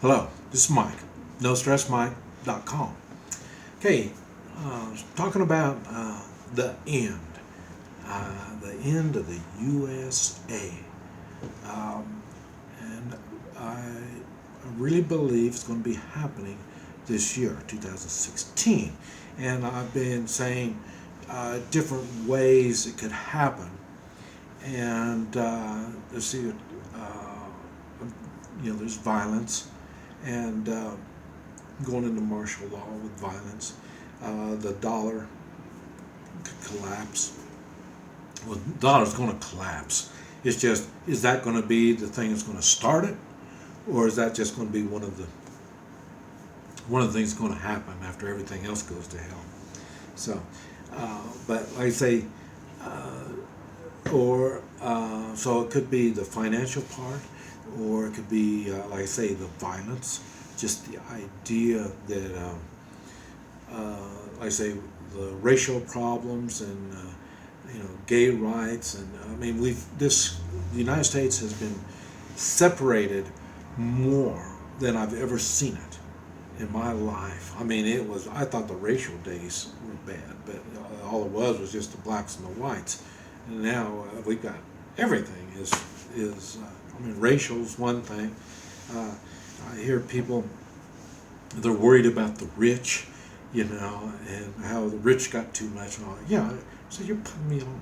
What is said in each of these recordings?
Hello, this is Mike, NoStressMike.com. Okay, talking about the end of the USA. And I really believe it's going to be happening this year, 2016. And I've been saying different ways it could happen. And let's see, there's violence and going into martial law with violence. The dollar could collapse. Well, the dollar's going to collapse. It's just, is that going to be the thing that's going to start it, or is that just going to be one of the things that's going to happen after everything else goes to hell? So, but like I say, so it could be the financial part, or it could be, like I say, the violence. Just the idea that, like I say, the racial problems and gay rights, and I mean, the United States has been separated more than I've ever seen it in my life. I mean, I thought the racial days were bad, but all it was just the blacks and the whites. And now we've got everything I mean, racial's one thing. I hear people, they're worried about the rich, and how the rich got too much and all that. Yeah, so you're putting me on.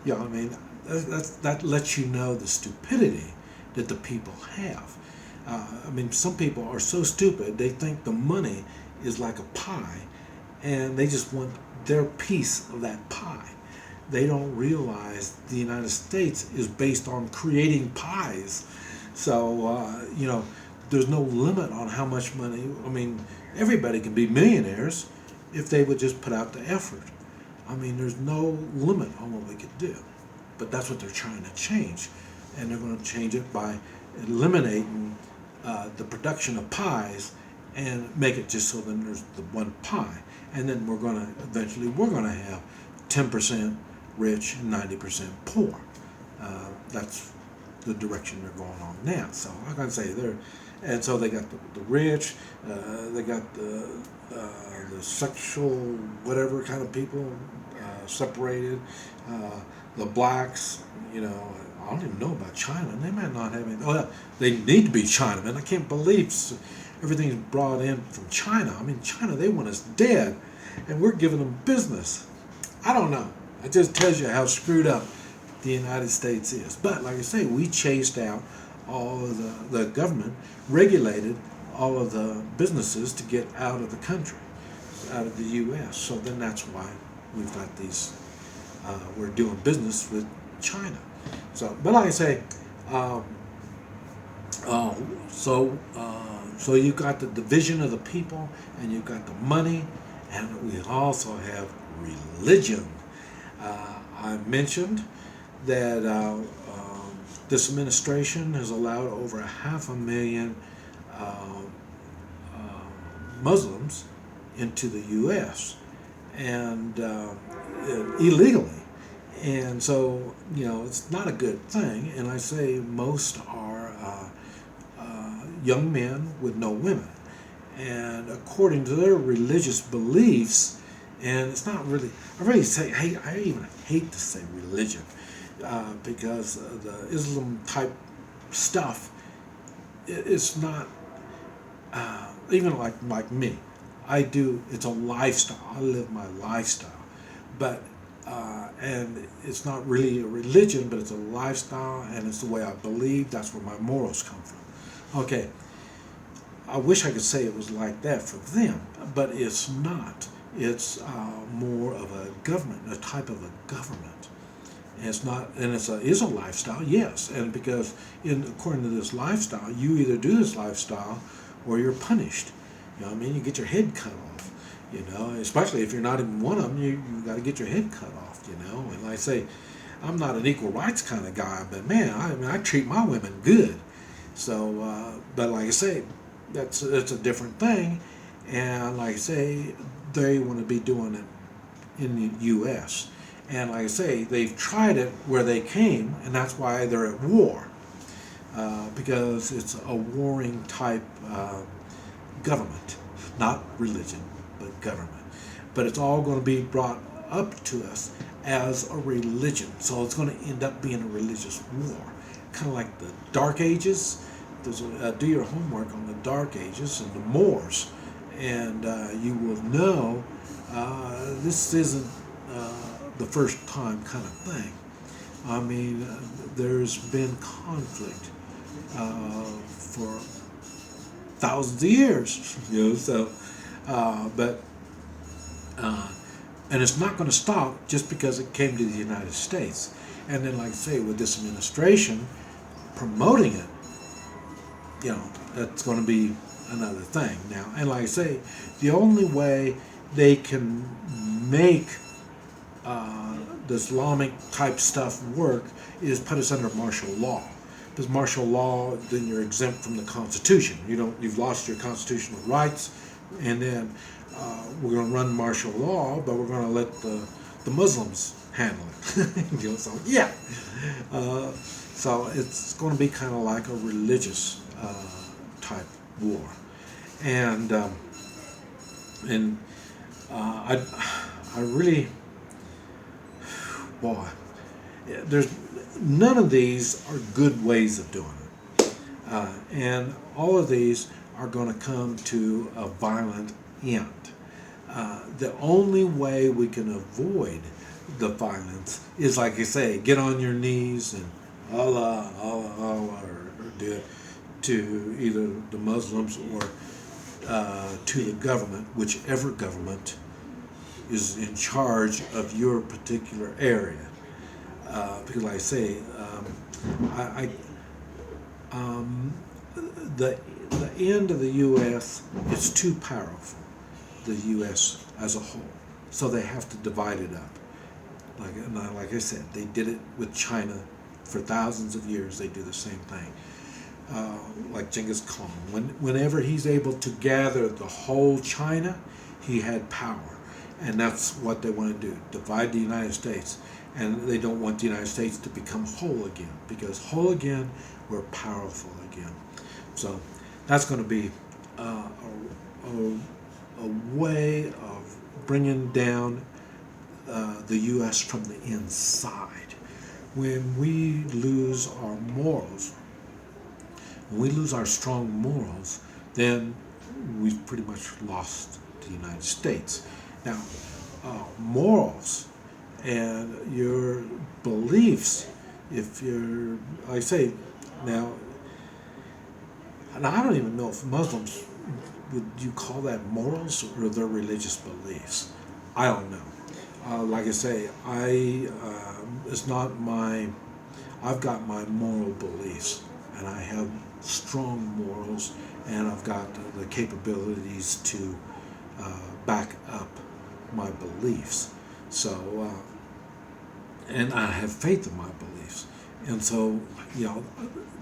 Yeah, I mean, that lets you know the stupidity that the people have. I mean, some people are so stupid, they think the money is like a pie, and they just want their piece of that pie. They don't realize the United States is based on creating pies. So, there's no limit on how much money. I mean, everybody can be millionaires if they would just put out the effort. I mean, there's no limit on what we could do. But that's what they're trying to change. And they're going to change it by eliminating the production of pies and make it just so then there's the one pie. And then eventually we're going to have 10% rich and 90% poor. That's the direction they're going on now. So I'm going to say and so they got the rich, they got the sexual whatever kind of people separated, the blacks. I don't even know about China. They might not have any. Oh, yeah, they need to be Chinamen. I can't believe everything's brought in from China. I mean, China, they want us dead, and we're giving them business. I don't know. It just tells you how screwed up the United States is. But like I say, we chased out all of the government, regulated all of the businesses to get out of the country, out of the U.S. So then that's why we've got these, we're doing business with China. So, but like I say, so you've got the division of the people, and you've got the money, and we also have religion. I mentioned that this administration has allowed over 500,000 Muslims into the U.S. and illegally. And so, it's not a good thing. And I say most are young men with no women. And according to their religious beliefs, and it's not really, I even hate to say religion, because the Islam type stuff, it's not, even like me, it's a lifestyle, I live my lifestyle, but, and it's not really a religion, but it's a lifestyle, and it's the way I believe, that's where my morals come from. Okay, I wish I could say it was like that for them, but it's not. It's more of a government, a type of a government. And it's not, and is a lifestyle, yes. And because according to this lifestyle, you either do this lifestyle or you're punished. You get your head cut off. Especially if you're not even one of them, you got to get your head cut off. And like I say, I'm not an equal rights kind of guy, but man, I treat my women good. So, but like I say, that's a different thing. And like I say, they want to be doing it in the U.S. And like I say, they've tried it where they came, and that's why they're at war. because it's a warring type government, not religion, but government. But it's all going to be brought up to us as a religion, so it's going to end up being a religious war, kind of like the Dark Ages. Do your homework on the Dark Ages and the Moors, and you will know this isn't the first time kind of thing. I mean, there's been conflict for thousands of years, so, but, and it's not going to stop just because it came to the United States. And then, like I say, with this administration promoting it, that's going to be another thing now. And like I say, the only way they can make the Islamic type stuff work is put us under martial law. Because martial law, then you're exempt from the Constitution. You've lost your constitutional rights, and then we're going to run martial law, but we're going to let the Muslims handle it. So yeah, so it's going to be kind of like a religious type war, and I really, boy, there's none of these are good ways of doing it, and all of these are going to come to a violent end. The only way we can avoid the violence is, like I say, get on your knees and Allah, Allah, Allah, or do it to either the Muslims or to the government, whichever government is in charge of your particular area. Because, like I say, the end of the U.S. is too powerful, the U.S. as a whole, so they have to divide it up. Like I said, they did it with China for thousands of years. They do the same thing. Like Genghis Khan, whenever he's able to gather the whole China, he had power, and that's what they want to do: divide the United States. And they don't want the United States to become whole again, because whole again, we're powerful again. So that's going to be a way of bringing down the U.S. from the inside. When we lose our morals, when we lose our strong morals, then we've pretty much lost the United States. Now, morals and your beliefs, if you're, I say now, and I don't even know if Muslims, would you call that morals or their religious beliefs? I don't know. Like I say, it's not my, I've got my moral beliefs, and I have strong morals, and I've got the capabilities to back up my beliefs. So, and I have faith in my beliefs. And so,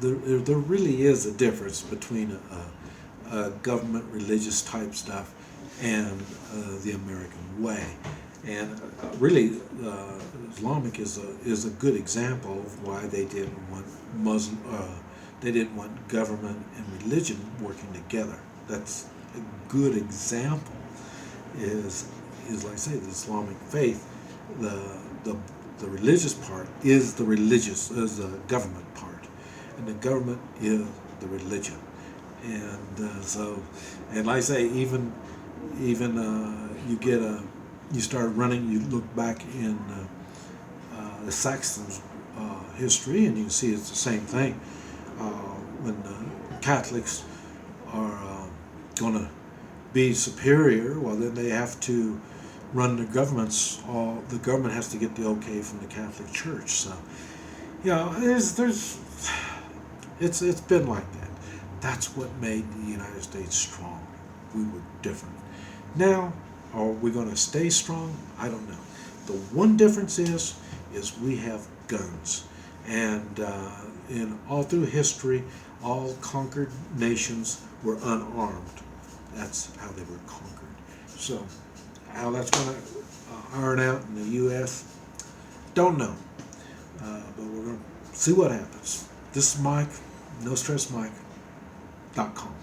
there really is a difference between a government religious type stuff and the American way. And really, Islamic is a good example of why they didn't want they didn't want government and religion working together. That's a good example. Is like I say, the Islamic faith, the religious part is the government part, and the government is the religion. And so, and like I say, even you start running, you look back in the Saxons history, and you can see it's the same thing. When the Catholics are going to be superior, well, then they have to run the governments. The government has to get the okay from the Catholic Church. So, it's been like that. That's what made the United States strong. We were different. Now, are we going to stay strong? I don't know. The one difference is we have guns, and in all through history, all conquered nations were unarmed. That's how they were conquered. So, how that's going to iron out in the U.S., don't know. But we're going to see what happens. This is Mike. NoStressMike.com.